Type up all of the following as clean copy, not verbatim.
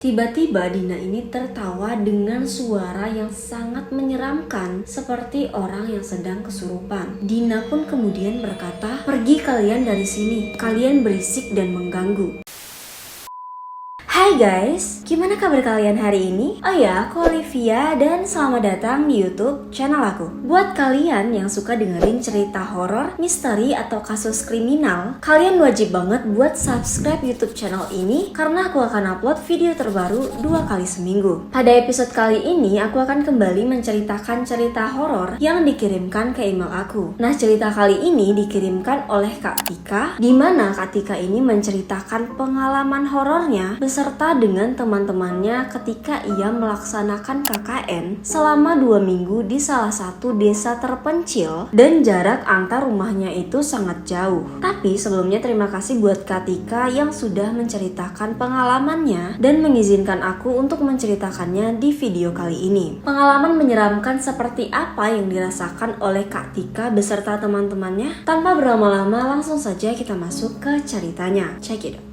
Tiba-tiba Dina ini tertawa dengan suara yang sangat menyeramkan seperti orang yang sedang kesurupan. Dina pun kemudian berkata, "Pergi kalian dari sini, kalian berisik dan mengganggu." Hai guys, gimana kabar kalian hari ini? Oh ya, aku Olivia dan selamat datang di YouTube channel aku. Buat kalian yang suka dengerin cerita horor, misteri, atau kasus kriminal, kalian wajib banget buat subscribe YouTube channel ini karena aku akan upload video terbaru 2 kali seminggu. Pada episode kali ini, aku akan kembali menceritakan cerita horor yang dikirimkan ke email aku. Nah, cerita kali ini dikirimkan oleh Kak Tika, di mana Kak Tika ini menceritakan pengalaman horornya beserta dengan teman-temannya ketika ia melaksanakan KKN selama 2 minggu di salah satu desa terpencil dan jarak antar rumahnya itu sangat jauh. Tapi sebelumnya terima kasih buat Kak Tika yang sudah menceritakan pengalamannya dan mengizinkan aku untuk menceritakannya di video kali ini. Pengalaman menyeramkan seperti apa yang dirasakan oleh Kak Tika beserta teman-temannya? Tanpa berlama-lama langsung saja kita masuk ke ceritanya. Check it out.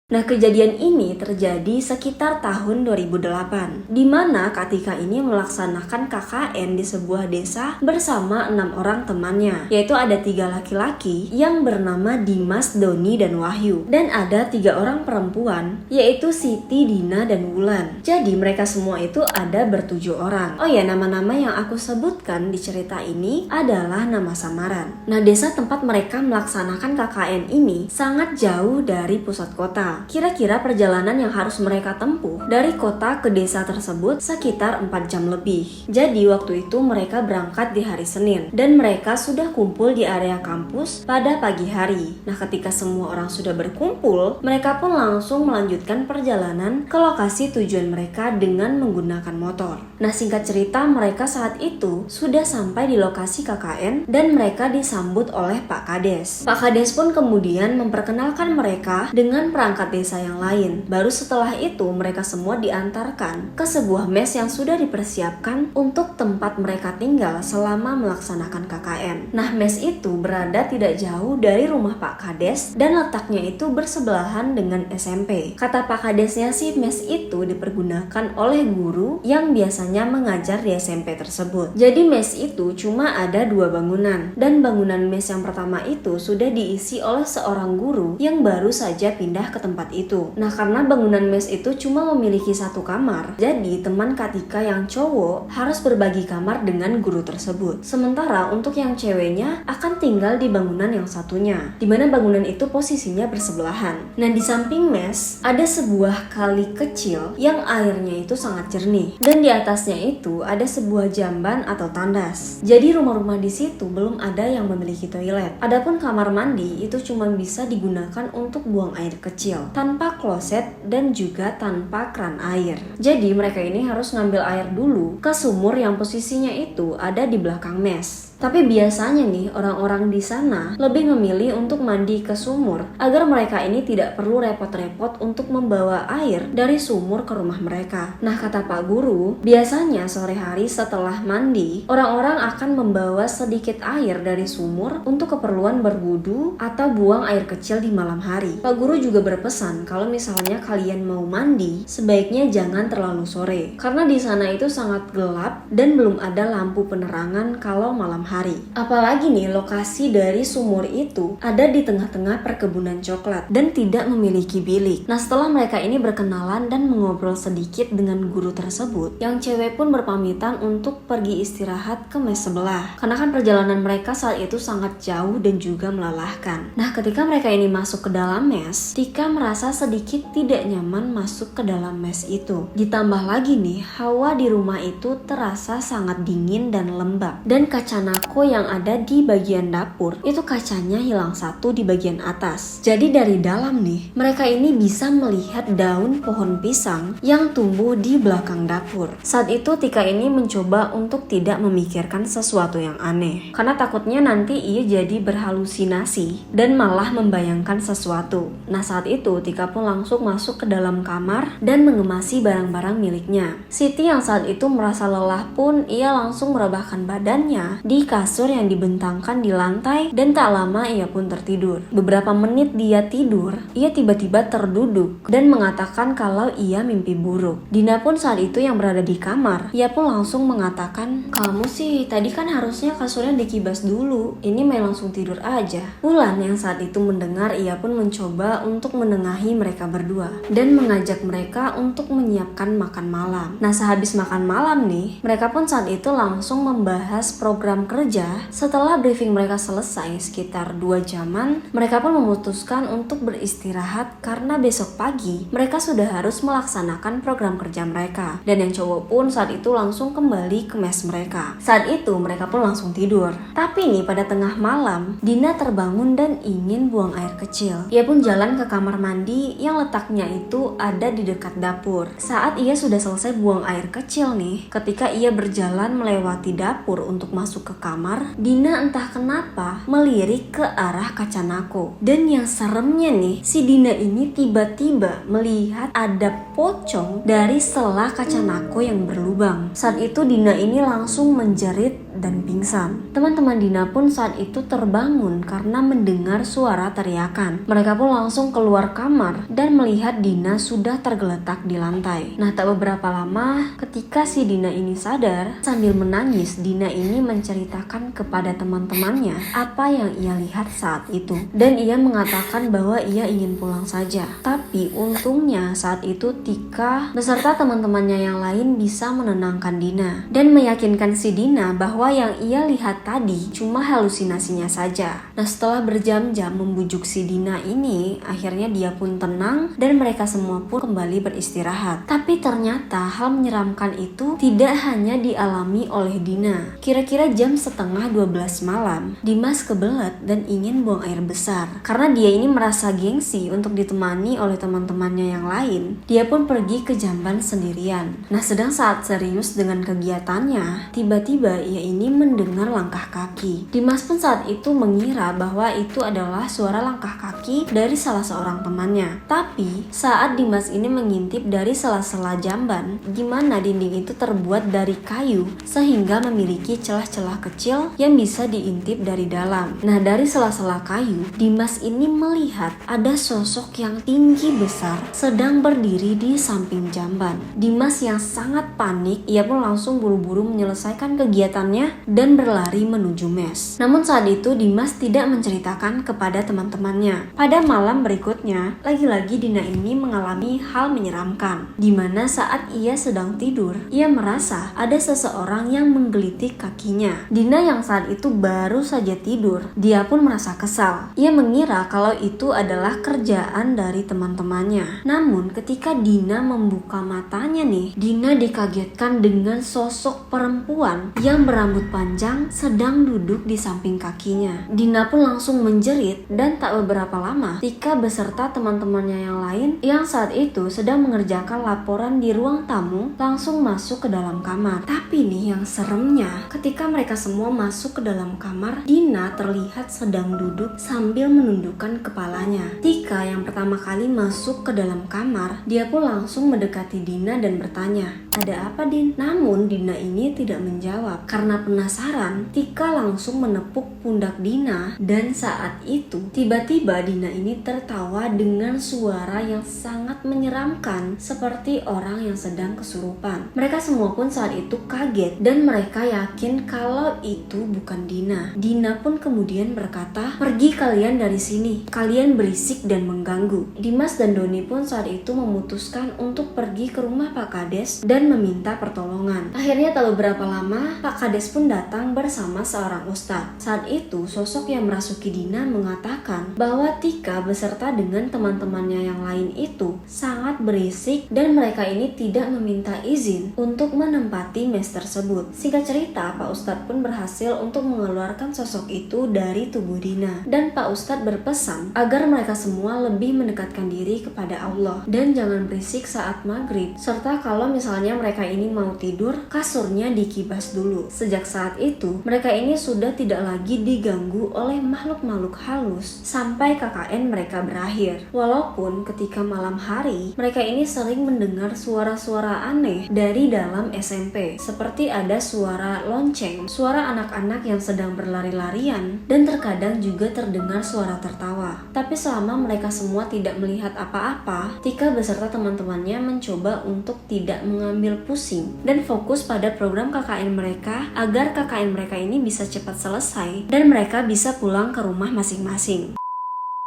Nah, kejadian ini terjadi sekitar tahun 2008, di mana Kak Tika ini melaksanakan KKN di sebuah desa bersama 6 orang temannya, yaitu ada 3 laki-laki yang bernama Dimas, Doni, dan Wahyu, dan ada 3 orang perempuan, yaitu Siti, Dina, dan Wulan. Jadi mereka semua itu ada ber-7 orang. Oh ya, nama-nama yang aku sebutkan di cerita ini adalah nama samaran. Nah, desa tempat mereka melaksanakan KKN ini sangat jauh dari pusat kota. Kira-kira perjalanan yang harus mereka tempuh dari kota ke desa tersebut sekitar 4 jam lebih. Jadi waktu itu mereka berangkat di hari Senin dan mereka sudah kumpul di area kampus pada pagi hari. Nah, ketika semua orang sudah berkumpul, mereka pun langsung melanjutkan perjalanan ke lokasi tujuan mereka dengan menggunakan motor. Nah, singkat cerita mereka saat itu sudah sampai di lokasi KKN dan mereka disambut oleh Pak Kades. Pak Kades pun kemudian memperkenalkan mereka dengan perangkat desa yang lain. Baru setelah itu mereka semua diantarkan ke sebuah mes yang sudah dipersiapkan untuk tempat mereka tinggal selama melaksanakan KKN. Nah, mes itu berada tidak jauh dari rumah Pak Kades dan letaknya itu bersebelahan dengan SMP. Kata Pak Kadesnya sih, mes itu dipergunakan oleh guru yang biasanya mengajar di SMP tersebut. Jadi mes itu cuma ada 2 bangunan, dan bangunan mes yang pertama itu sudah diisi oleh seorang guru yang baru saja pindah ke tempat itu. Nah, karena bangunan mes itu cuma memiliki 1 kamar, jadi teman Kak Tika yang cowok harus berbagi kamar dengan guru tersebut. Sementara untuk yang ceweknya akan tinggal di bangunan yang satunya, di mana bangunan itu posisinya bersebelahan. Nah, di samping mes ada sebuah kali kecil yang airnya itu sangat jernih, dan di atasnya itu ada sebuah jamban atau tandas. Jadi rumah-rumah di situ belum ada yang memiliki toilet. Adapun kamar mandi itu cuma bisa digunakan untuk buang air kecil, tanpa kloset dan juga tanpa keran air. Jadi mereka ini harus ngambil air dulu ke sumur yang posisinya itu ada di belakang mes. Tapi biasanya nih orang-orang di sana lebih memilih untuk mandi ke sumur agar mereka ini tidak perlu repot-repot untuk membawa air dari sumur ke rumah mereka. Nah, kata Pak Guru, biasanya sore hari setelah mandi, orang-orang akan membawa sedikit air dari sumur untuk keperluan berwudu atau buang air kecil di malam hari. Pak Guru juga berpesan kalau misalnya kalian mau mandi, sebaiknya jangan terlalu sore karena di sana itu sangat gelap dan belum ada lampu penerangan kalau malam hari. Apalagi nih lokasi dari sumur itu ada di tengah-tengah perkebunan coklat dan tidak memiliki bilik. Nah, setelah mereka ini berkenalan dan mengobrol sedikit dengan guru tersebut, yang cewek pun berpamitan untuk pergi istirahat ke mes sebelah. Karena kan perjalanan mereka saat itu sangat jauh dan juga melelahkan. Nah, ketika mereka ini masuk ke dalam mes, Tika merasa sedikit tidak nyaman masuk ke dalam mes itu. Ditambah lagi nih, hawa di rumah itu terasa sangat dingin dan lembab, dan kaca nako yang ada di bagian dapur itu kacanya hilang 1 di bagian atas. Jadi dari dalam nih mereka ini bisa melihat daun pohon pisang yang tumbuh di belakang dapur. Saat itu Tika ini mencoba untuk tidak memikirkan sesuatu yang aneh karena takutnya nanti ia jadi berhalusinasi dan malah membayangkan sesuatu. Nah, saat itu itu, Tika pun langsung masuk ke dalam kamar dan mengemasi barang-barang miliknya. Siti yang saat itu merasa lelah pun, ia langsung merebahkan badannya di kasur yang dibentangkan di lantai dan tak lama ia pun tertidur. Beberapa menit dia tidur, ia tiba-tiba terduduk dan mengatakan kalau ia mimpi buruk. Dina pun saat itu yang berada di kamar, ia pun langsung mengatakan, "Kamu sih tadi kan harusnya kasurnya dikibas dulu, ini main langsung tidur aja." Wulan yang saat itu mendengar, ia pun mencoba untuk menengahi mereka berdua dan mengajak mereka untuk menyiapkan makan malam. Nah, sehabis makan malam nih, mereka pun saat itu langsung membahas program kerja. Setelah briefing mereka selesai sekitar 2 jaman, mereka pun memutuskan untuk beristirahat karena besok pagi mereka sudah harus melaksanakan program kerja mereka. Dan yang cowok pun saat itu langsung kembali ke mes mereka. Saat itu mereka pun langsung tidur. Tapi nih pada tengah malam, Dina terbangun dan ingin buang air kecil. Ia pun jalan ke kamar mandi yang letaknya itu ada di dekat dapur. Saat ia sudah selesai buang air kecil nih, ketika ia berjalan melewati dapur untuk masuk ke kamar, Dina entah kenapa melirik ke arah kaca nako. Dan yang seremnya nih, si Dina ini tiba-tiba melihat ada pocong dari selah kaca nako yang berlubang. Saat itu Dina ini langsung menjerit dan pingsan. Teman-teman Dina pun saat itu terbangun karena mendengar suara teriakan. Mereka pun langsung keluar kamar dan melihat Dina sudah tergeletak di lantai. Nah, tak beberapa lama ketika si Dina ini sadar, sambil menangis Dina ini menceritakan kepada teman-temannya apa yang ia lihat saat itu. Dan ia mengatakan bahwa ia ingin pulang saja. Tapi untungnya saat itu Tika beserta teman-temannya yang lain bisa menenangkan Dina dan meyakinkan si Dina bahwa yang ia lihat tadi cuma halusinasinya saja. Nah, setelah berjam-jam membujuk si Dina ini, akhirnya dia pun tenang dan mereka semua pun kembali beristirahat. Tapi ternyata hal menyeramkan itu tidak hanya dialami oleh Dina. Kira-kira jam setengah 12 malam, Dimas kebelet dan ingin buang air besar. Karena dia ini merasa gengsi untuk ditemani oleh teman-temannya yang lain, dia pun pergi ke jamban sendirian. Nah, sedang saat serius dengan kegiatannya, tiba-tiba ia ini mendengar langkah kaki. Dimas pun saat itu mengira bahwa itu adalah suara langkah kaki dari salah seorang temannya. Tapi saat Dimas ini mengintip dari sela-sela jamban, di mana dinding itu terbuat dari kayu sehingga memiliki celah-celah kecil yang bisa diintip dari dalam. Nah, dari sela-sela kayu, Dimas ini melihat ada sosok yang tinggi besar sedang berdiri di samping jamban. Dimas yang sangat panik, ia pun langsung buru-buru menyelesaikan kegiatannya dan berlari menuju mes. Namun saat itu Dimas tidak menceritakan kepada teman-temannya. Pada malam berikutnya, lagi-lagi Dina ini mengalami hal menyeramkan, di mana saat ia sedang tidur, ia merasa ada seseorang yang menggelitik kakinya. Dina yang saat itu baru saja tidur, dia pun merasa kesal. Ia mengira kalau itu adalah kerjaan dari teman-temannya. Namun ketika Dina membuka matanya nih, Dina dikagetkan dengan sosok perempuan yang berambut panjang sedang duduk di samping kakinya. Dina pun langsung menjerit dan tak beberapa lama Tika beserta teman-temannya yang lain yang saat itu sedang mengerjakan laporan di ruang tamu langsung masuk ke dalam kamar. Tapi nih yang seremnya, ketika mereka semua masuk ke dalam kamar, Dina terlihat sedang duduk sambil menundukkan kepalanya. Tika yang pertama kali masuk ke dalam kamar, dia pun langsung mendekati Dina dan bertanya, "Ada apa, Din?" Namun Dina ini tidak menjawab. Karena penasaran, Tika langsung menepuk pundak Dina dan saat itu tiba-tiba Dina ini tertawa dengan suara yang sangat menyeramkan seperti orang yang sedang kesurupan. Mereka semua pun saat itu kaget dan mereka yakin kalau itu bukan Dina. Dina pun kemudian berkata, "Pergi kalian dari sini, kalian berisik dan mengganggu." Dimas dan Doni pun saat itu memutuskan untuk pergi ke rumah Pak Kades dan meminta pertolongan. Akhirnya tak beberapa lama, Pak Kades pun datang bersama seorang ustadz. Saat itu, sosok yang merasuki Dina mengatakan bahwa Tika beserta dengan teman-temannya yang lain itu sangat berisik dan mereka ini tidak meminta izin untuk menempati mes tersebut. Singkat cerita, Pak Ustadz pun berhasil untuk mengeluarkan sosok itu dari tubuh Dina. Dan Pak Ustadz berpesan agar mereka semua lebih mendekatkan diri kepada Allah dan jangan berisik saat maghrib, serta kalau misalnya mereka ini mau tidur, kasurnya dikibas dulu. Sejak saat itu, mereka ini sudah tidak lagi diganggu oleh makhluk-makhluk halus sampai KKN mereka berakhir. Walaupun ketika malam hari, mereka ini sering mendengar suara-suara aneh dari dalam SMP, seperti ada suara lonceng, suara anak-anak yang sedang berlari-larian, dan terkadang juga terdengar suara tertawa. Tapi selama mereka semua tidak melihat apa-apa, Tika beserta teman-temannya mencoba untuk tidak mengambil pusing dan fokus pada program KKN mereka agar KKN mereka ini bisa cepat selesai dan mereka bisa pulang ke rumah masing-masing.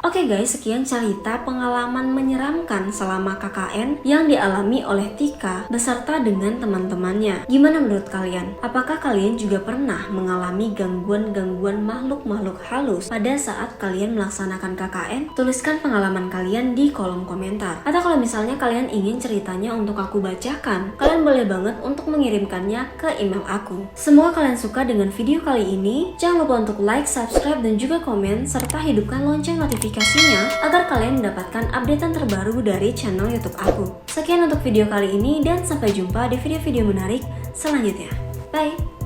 Oke guys, sekian cerita pengalaman menyeramkan selama KKN yang dialami oleh Tika beserta dengan teman-temannya. Gimana menurut kalian? Apakah kalian juga pernah mengalami gangguan-gangguan makhluk-makhluk halus pada saat kalian melaksanakan KKN? Tuliskan pengalaman kalian di kolom komentar. Atau kalau misalnya kalian ingin ceritanya untuk aku bacakan, kalian boleh banget untuk mengirimkannya ke email aku. Semoga kalian suka dengan video kali ini. Jangan lupa untuk like, subscribe, dan juga komen, serta hidupkan lonceng notifikasinya agar kalian mendapatkan updatean terbaru dari channel YouTube aku. Sekian untuk video kali ini dan sampai jumpa di video-video menarik selanjutnya. Bye!